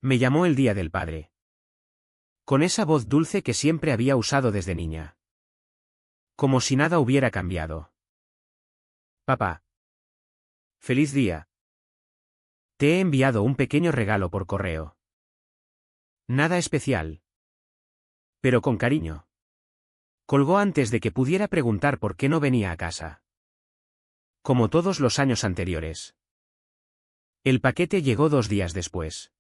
Me llamó el día del padre. Con esa voz dulce que siempre había usado desde niña. Como si nada hubiera cambiado. Papá. Feliz día. Te he enviado un pequeño regalo por correo. Nada especial. Pero con cariño. Colgó antes de que pudiera preguntar por qué no venía a casa. Como todos los años anteriores. El paquete llegó 2 días después.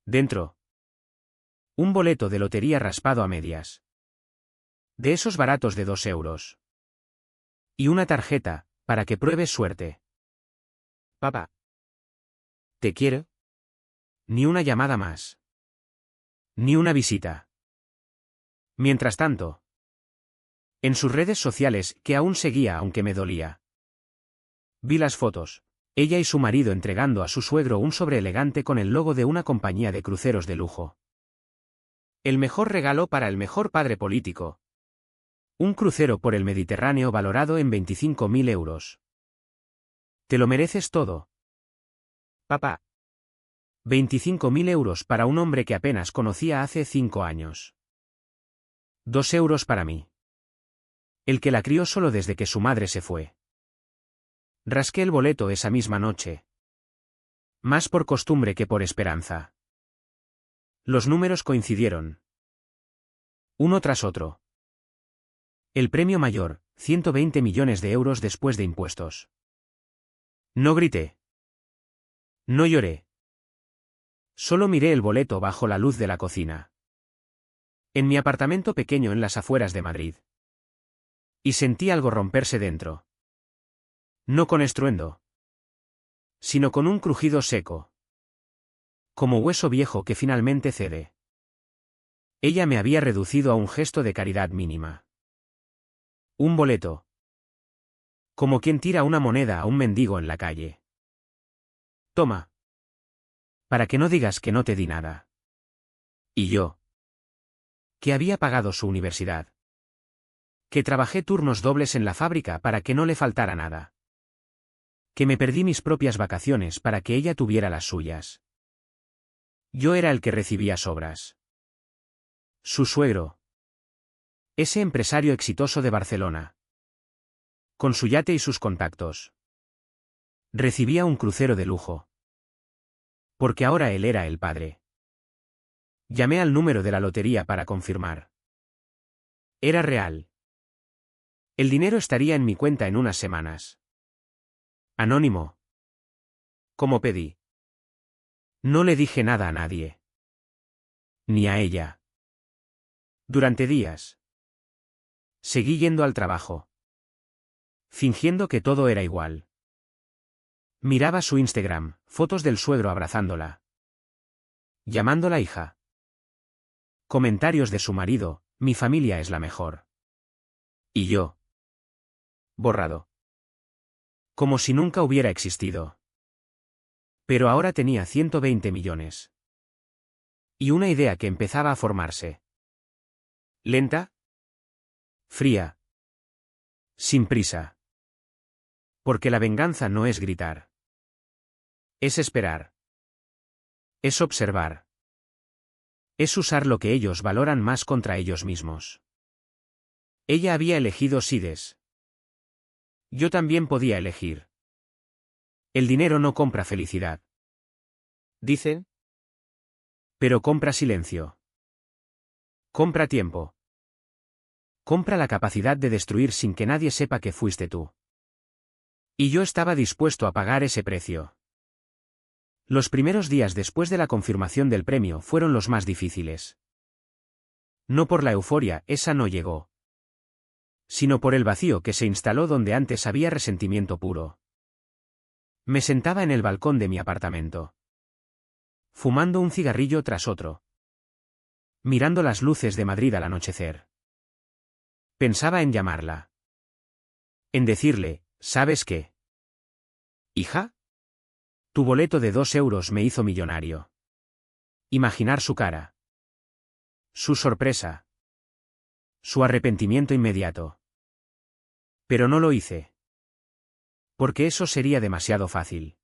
Dentro. Un boleto de lotería raspado a medias. De esos baratos de 2 euros. Y una tarjeta, para que pruebes suerte. Papá. ¿Te quiero? Ni una llamada más. Ni una visita. Mientras tanto. En sus redes sociales, que aún seguía aunque me dolía. Vi las fotos. Ella y su marido entregando a su suegro un sobre elegante con el logo de una compañía de cruceros de lujo. El mejor regalo para el mejor padre político. Un crucero por el Mediterráneo valorado en 25.000 euros. Te lo mereces todo. Papá. 25.000 euros para un hombre que apenas conocía hace 5 años. 2 euros para mí. El que la crió solo desde que su madre se fue. Rasqué el boleto esa misma noche. Más por costumbre que por esperanza. Los números coincidieron. Uno tras otro. El premio mayor, 120 millones de euros después de impuestos. No grité. No lloré. Solo miré el boleto bajo la luz de la cocina. En mi apartamento pequeño en las afueras de Madrid. Y sentí algo romperse dentro. No con estruendo. Sino con un crujido seco. Como hueso viejo que finalmente cede. Ella me había reducido a un gesto de caridad mínima. Un boleto. Como quien tira una moneda a un mendigo en la calle. Toma. Para que no digas que no te di nada. Y yo. Que había pagado su universidad. Que trabajé turnos dobles en la fábrica para que no le faltara nada. Que me perdí mis propias vacaciones para que ella tuviera las suyas. Yo era el que recibía sobras. Su suegro. Ese empresario exitoso de Barcelona. Con su yate y sus contactos. Recibía un crucero de lujo. Porque ahora él era el padre. Llamé al número de la lotería para confirmar. Era real. El dinero estaría en mi cuenta en unas semanas. Anónimo. Como pedí. No le dije nada a nadie. Ni a ella. Durante días. Seguí yendo al trabajo. Fingiendo que todo era igual. Miraba su Instagram, fotos del suegro abrazándola. Llamándola hija. Comentarios de su marido, mi familia es la mejor. Y yo. Borrado. Como si nunca hubiera existido. Pero ahora tenía 120 millones. Y una idea que empezaba a formarse. Lenta. Fría. Sin prisa. Porque la venganza no es gritar. Es esperar. Es observar. Es usar lo que ellos valoran más contra ellos mismos. Ella había elegido Sides. Yo también podía elegir. El dinero no compra felicidad. Dicen. Pero compra silencio. Compra tiempo. Compra la capacidad de destruir sin que nadie sepa que fuiste tú. Y yo estaba dispuesto a pagar ese precio. Los primeros días después de la confirmación del premio fueron los más difíciles. No por la euforia, esa no llegó. Sino por el vacío que se instaló donde antes había resentimiento puro. Me sentaba en el balcón de mi apartamento. Fumando un cigarrillo tras otro. Mirando las luces de Madrid al anochecer. Pensaba en llamarla. En decirle, ¿sabes qué? ¿Hija? Tu boleto de 2 euros me hizo millonario. Imaginar su cara. Su sorpresa. Su arrepentimiento inmediato. Pero no lo hice. Porque eso sería demasiado fácil.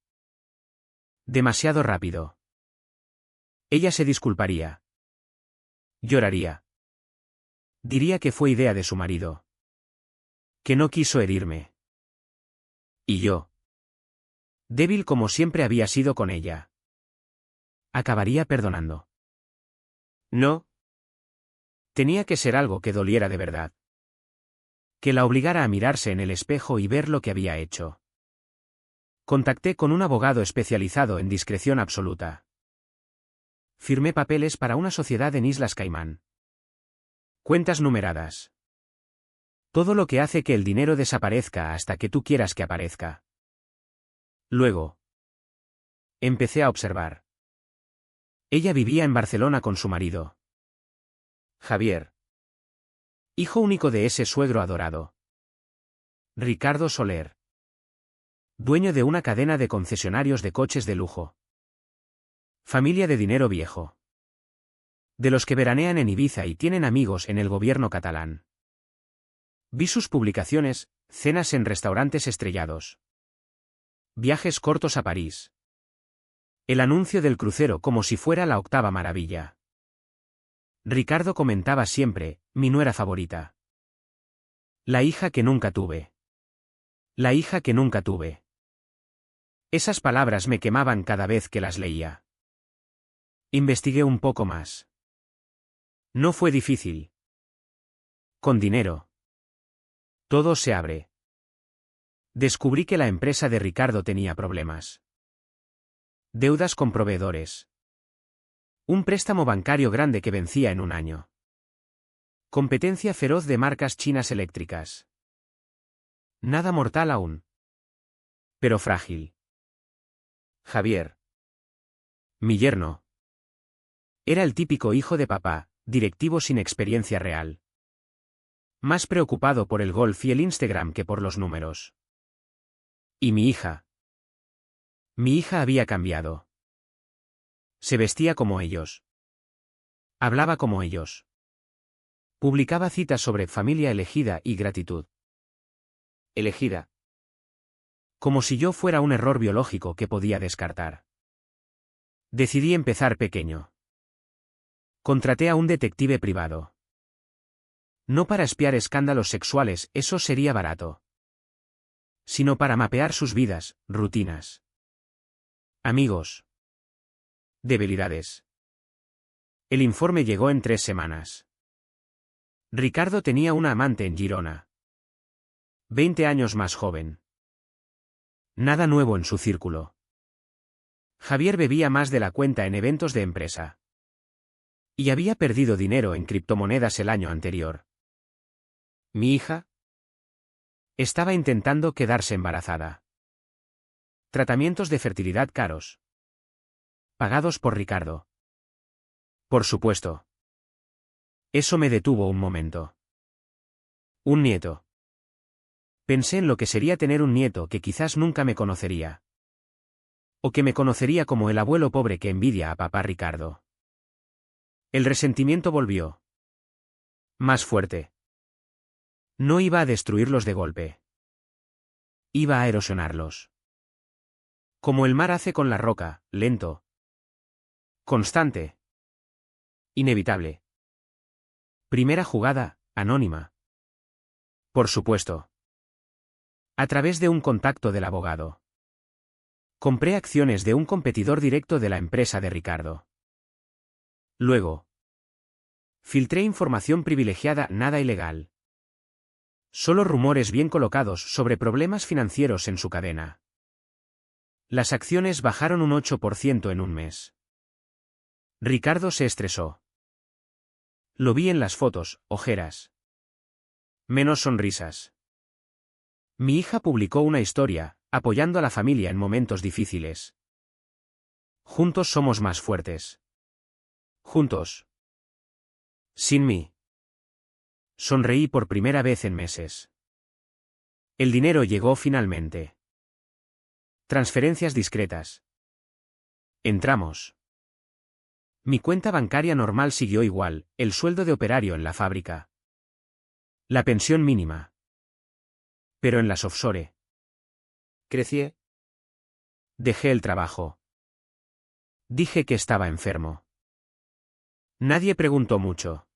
Demasiado rápido. Ella se disculparía. Lloraría. Diría que fue idea de su marido. Que no quiso herirme. Y yo, débil como siempre había sido con ella, acabaría perdonando. No. Tenía que ser algo que doliera de verdad. Que la obligara a mirarse en el espejo y ver lo que había hecho. Contacté con un abogado especializado en discreción absoluta. Firmé papeles para una sociedad en Islas Caimán. Cuentas numeradas. Todo lo que hace que el dinero desaparezca hasta que tú quieras que aparezca. Luego, empecé a observar. Ella vivía en Barcelona con su marido, Javier. Hijo único de ese suegro adorado. Ricardo Soler. Dueño de una cadena de concesionarios de coches de lujo. Familia de dinero viejo. De los que veranean en Ibiza y tienen amigos en el gobierno catalán. Vi sus publicaciones, cenas en restaurantes estrellados. Viajes cortos a París. El anuncio del crucero como si fuera la octava maravilla. Ricardo comentaba siempre, mi nuera favorita. La hija que nunca tuve. La hija que nunca tuve. Esas palabras me quemaban cada vez que las leía. Investigué un poco más. No fue difícil. Con dinero. Todo se abre. Descubrí que la empresa de Ricardo tenía problemas. Deudas con proveedores. Un préstamo bancario grande que vencía en un año. Competencia feroz de marcas chinas eléctricas. Nada mortal aún. Pero frágil. Javier. Mi yerno. Era el típico hijo de papá, directivo sin experiencia real. Más preocupado por el golf y el Instagram que por los números. ¿Y mi hija? Mi hija había cambiado. Se vestía como ellos. Hablaba como ellos. Publicaba citas sobre familia elegida y gratitud. Elegida. Como si yo fuera un error biológico que podía descartar. Decidí empezar pequeño. Contraté a un detective privado. No para espiar escándalos sexuales, eso sería barato. Sino para mapear sus vidas, rutinas. Amigos. Debilidades. El informe llegó en 3 semanas. Ricardo tenía una amante en Girona. 20 años más joven. Nada nuevo en su círculo. Javier bebía más de la cuenta en eventos de empresa. Y había perdido dinero en criptomonedas el año anterior. Mi hija estaba intentando quedarse embarazada. Tratamientos de fertilidad caros. Pagados por Ricardo. Por supuesto. Eso me detuvo un momento. Un nieto. Pensé en lo que sería tener un nieto que quizás nunca me conocería. O que me conocería como el abuelo pobre que envidia a papá Ricardo. El resentimiento volvió. Más fuerte. No iba a destruirlos de golpe. Iba a erosionarlos. Como el mar hace con la roca, lento. Constante. Inevitable. Primera jugada, anónima. Por supuesto. A través de un contacto del abogado. Compré acciones de un competidor directo de la empresa de Ricardo. Luego. Filtré información privilegiada, nada ilegal. Solo rumores bien colocados sobre problemas financieros en su cadena. Las acciones bajaron un 8% en un mes. Ricardo se estresó. Lo vi en las fotos, ojeras. Menos sonrisas. Mi hija publicó una historia, apoyando a la familia en momentos difíciles. Juntos somos más fuertes. Juntos. Sin mí. Sonreí por primera vez en meses. El dinero llegó finalmente. Transferencias discretas. Entramos. Mi cuenta bancaria normal siguió igual, el sueldo de operario en la fábrica. La pensión mínima. Pero en las offshore. Crecí. Dejé el trabajo. Dije que estaba enfermo. Nadie preguntó mucho.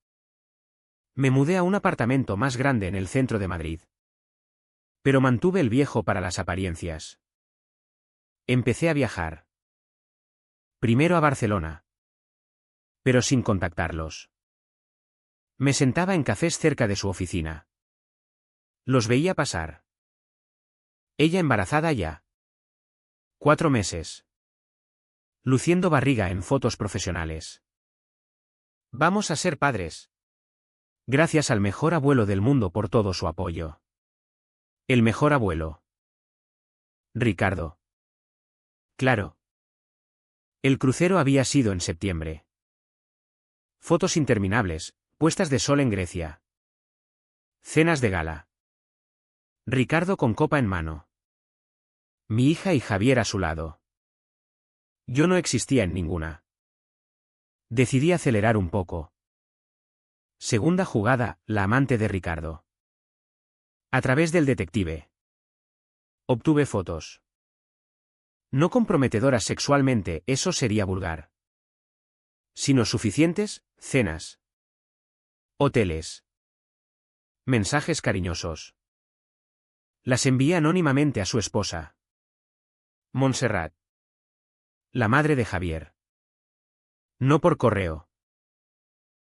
Me mudé a un apartamento más grande en el centro de Madrid. Pero mantuve el viejo para las apariencias. Empecé a viajar. Primero a Barcelona. Pero sin contactarlos. Me sentaba en cafés cerca de su oficina. Los veía pasar. Ella embarazada ya. 4 meses. Luciendo barriga en fotos profesionales. Vamos a ser padres. Gracias al mejor abuelo del mundo por todo su apoyo. El mejor abuelo. Ricardo. Claro. El crucero había sido en septiembre. Fotos interminables, puestas de sol en Grecia. Cenas de gala. Ricardo con copa en mano. Mi hija y Javier a su lado. Yo no existía en ninguna. Decidí acelerar un poco. Segunda jugada, la amante de Ricardo. A través del detective. Obtuve fotos. No comprometedoras sexualmente, eso sería vulgar. Sino suficientes, cenas. Hoteles. Mensajes cariñosos. Las envié anónimamente a su esposa. Montserrat. La madre de Javier. No por correo.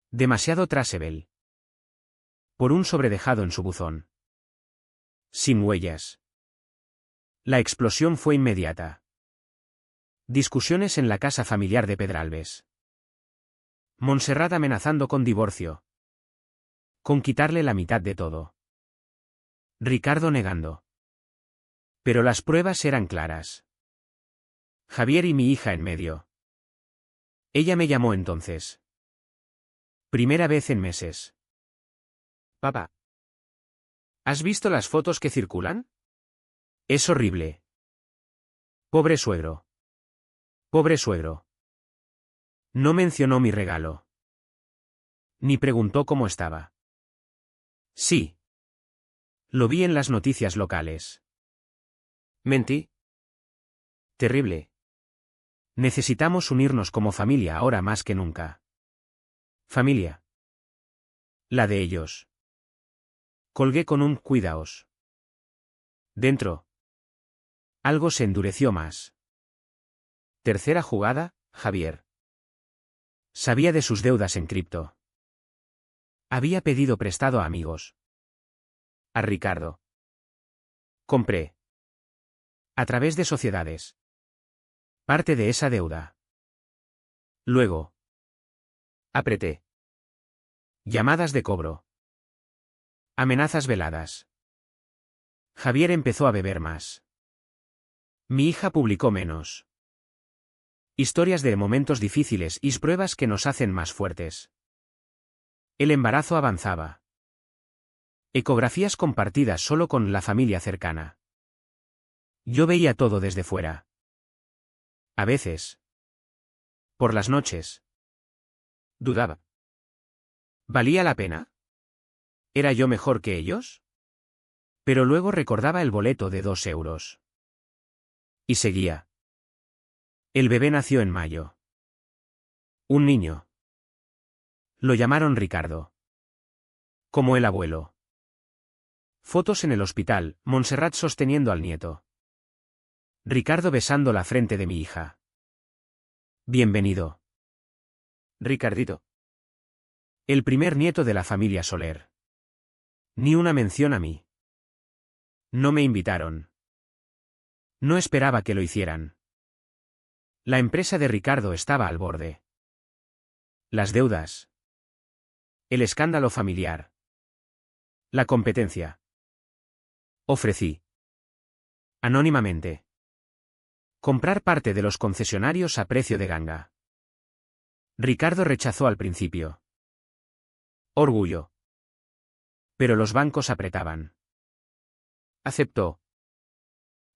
Demasiado traceable. Por un sobredejado en su buzón. Sin huellas. La explosión fue inmediata. Discusiones en la casa familiar de Pedralbes. Montserrat amenazando con divorcio. Con quitarle la mitad de todo. Ricardo negando. Pero las pruebas eran claras. Javier y mi hija en medio. Ella me llamó entonces. Primera vez en meses. Papá. ¿Has visto las fotos que circulan? Es horrible. Pobre suegro. Pobre suegro. No mencionó mi regalo. Ni preguntó cómo estaba. Sí. Lo vi en las noticias locales. Mentí. Terrible. Necesitamos unirnos como familia ahora más que nunca. Familia. La de ellos. Colgué con un cuidaos. Dentro. Algo se endureció más. Tercera jugada, Javier. Sabía de sus deudas en cripto. Había pedido prestado a amigos. A Ricardo. Compré. A través de sociedades. Parte de esa deuda. Luego. Apreté. Llamadas de cobro. Amenazas veladas. Javier empezó a beber más. Mi hija publicó menos. Historias de momentos difíciles y pruebas que nos hacen más fuertes. El embarazo avanzaba. Ecografías compartidas solo con la familia cercana. Yo veía todo desde fuera. A veces. Por las noches. Dudaba. ¿Valía la pena? ¿Era yo mejor que ellos? Pero luego recordaba el boleto de 2 euros. Y seguía. El bebé nació en mayo. Un niño. Lo llamaron Ricardo. Como el abuelo. Fotos en el hospital, Montserrat sosteniendo al nieto. Ricardo besando la frente de mi hija. Bienvenido. Ricardito. El primer nieto de la familia Soler. Ni una mención a mí. No me invitaron. No esperaba que lo hicieran. La empresa de Ricardo estaba al borde. Las deudas. El escándalo familiar. La competencia. Ofrecí. Anónimamente. Comprar parte de los concesionarios a precio de ganga. Ricardo rechazó al principio. Orgullo. Pero los bancos apretaban. Aceptó.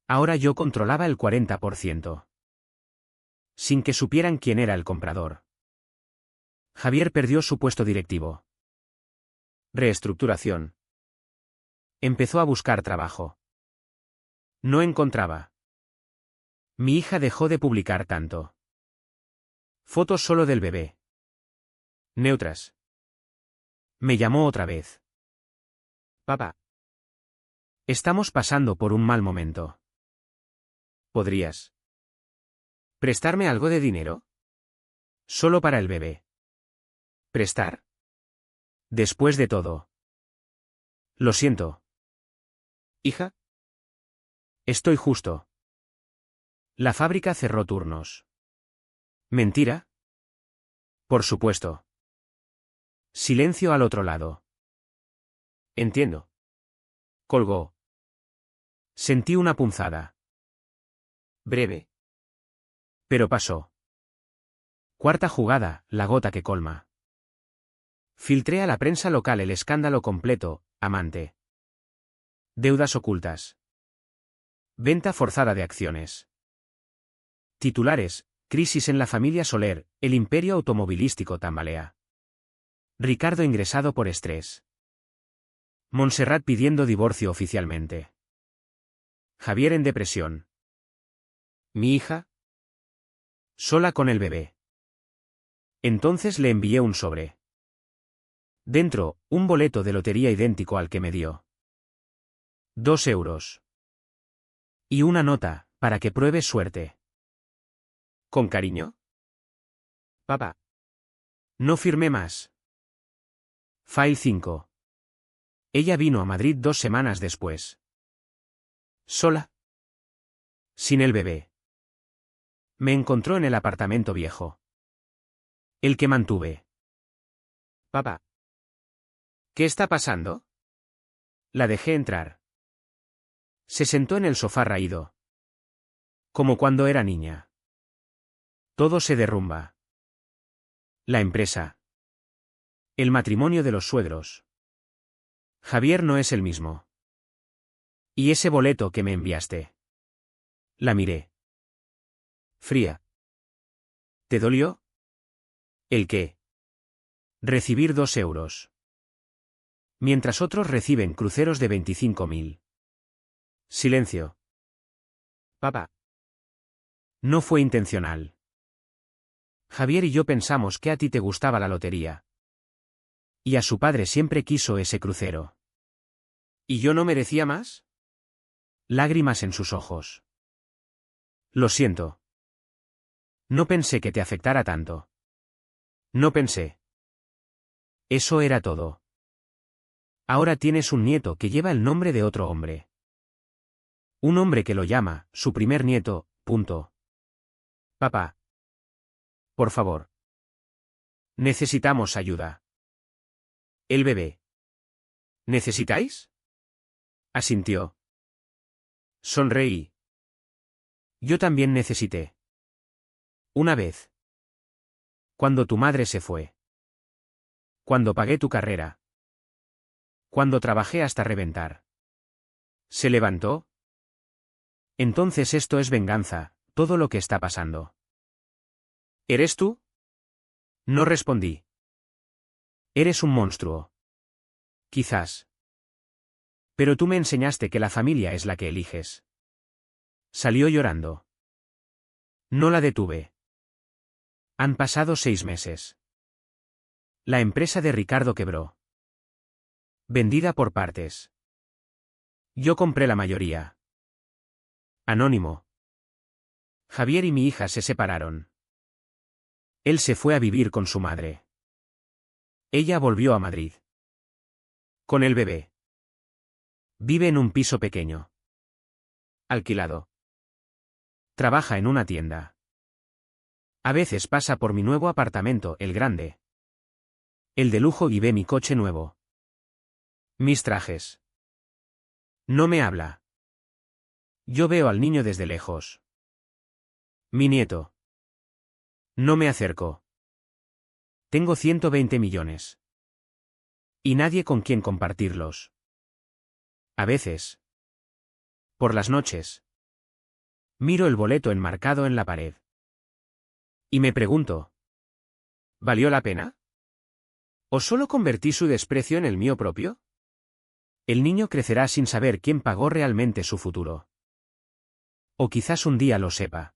Ahora yo controlaba el 40%. Sin que supieran quién era el comprador. Javier perdió su puesto directivo. Reestructuración. Empezó a buscar trabajo. No encontraba. Mi hija dejó de publicar tanto. Fotos solo del bebé. Neutras. Me llamó otra vez. Papá. Estamos pasando por un mal momento. ¿Podrías prestarme algo de dinero? Solo para el bebé. ¿Prestar? Después de todo. Lo siento. Hija. Estoy justo. La fábrica cerró turnos. ¿Mentira? Por supuesto. Silencio al otro lado. Entiendo. Colgó. Sentí una punzada. Breve. Pero pasó. Cuarta jugada, la gota que colma. Filtré a la prensa local el escándalo completo, amante. Deudas ocultas. Venta forzada de acciones. Titulares, crisis en la familia Soler, el imperio automovilístico tambalea. Ricardo ingresado por estrés. Montserrat pidiendo divorcio oficialmente. Javier en depresión. Mi hija. Sola con el bebé. Entonces le envié un sobre. Dentro, un boleto de lotería idéntico al que me dio. 2 euros. Y una nota, para que pruebes suerte. ¿Con cariño? Papá. No firmé más. File 5. Ella vino a Madrid 2 semanas después. Sola. Sin el bebé. Me encontró en el apartamento viejo. El que mantuve. Papá. ¿Qué está pasando? La dejé entrar. Se sentó en el sofá raído. Como cuando era niña. Todo se derrumba. La empresa. El matrimonio de los suegros. Javier no es el mismo. ¿Y ese boleto que me enviaste? La miré. Fría. ¿Te dolió? ¿El qué? Recibir 2 euros. Mientras otros reciben cruceros de 25.000. Silencio. Papá. No fue intencional. Javier y yo pensamos que a ti te gustaba la lotería. Y a su padre siempre quiso ese crucero. ¿Y yo no merecía más? Lágrimas en sus ojos. Lo siento. No pensé que te afectara tanto. No pensé. Eso era todo. Ahora tienes un nieto que lleva el nombre de otro hombre. Un hombre que lo llama, su primer nieto, punto. Papá. Por favor. Necesitamos ayuda. El bebé. ¿Necesitáis? Asintió. Sonreí. Yo también necesité. Una vez. Cuando tu madre se fue. Cuando pagué tu carrera. Cuando trabajé hasta reventar. ¿Se levantó? Entonces esto es venganza, todo lo que está pasando. ¿Eres tú? No respondí. Eres un monstruo. Quizás. Pero tú me enseñaste que la familia es la que eliges. Salió llorando. No la detuve. Han pasado 6 meses. La empresa de Ricardo quebró. Vendida por partes. Yo compré la mayoría. Anónimo. Javier y mi hija se separaron. Él se fue a vivir con su madre. Ella volvió a Madrid. Con el bebé. Vive en un piso pequeño. Alquilado. Trabaja en una tienda. A veces pasa por mi nuevo apartamento, el grande. El de lujo, y ve mi coche nuevo. Mis trajes. No me habla. Yo veo al niño desde lejos. Mi nieto. No me acerco. Tengo 120 millones. Y nadie con quien compartirlos. A veces. Por las noches. Miro el boleto enmarcado en la pared. Y me pregunto. ¿Valió la pena? ¿O solo convertí su desprecio en el mío propio? El niño crecerá sin saber quién pagó realmente su futuro. O quizás un día lo sepa.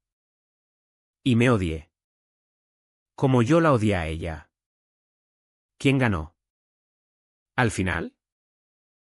Y me odie. Como yo la odié a ella. ¿Quién ganó? Al final.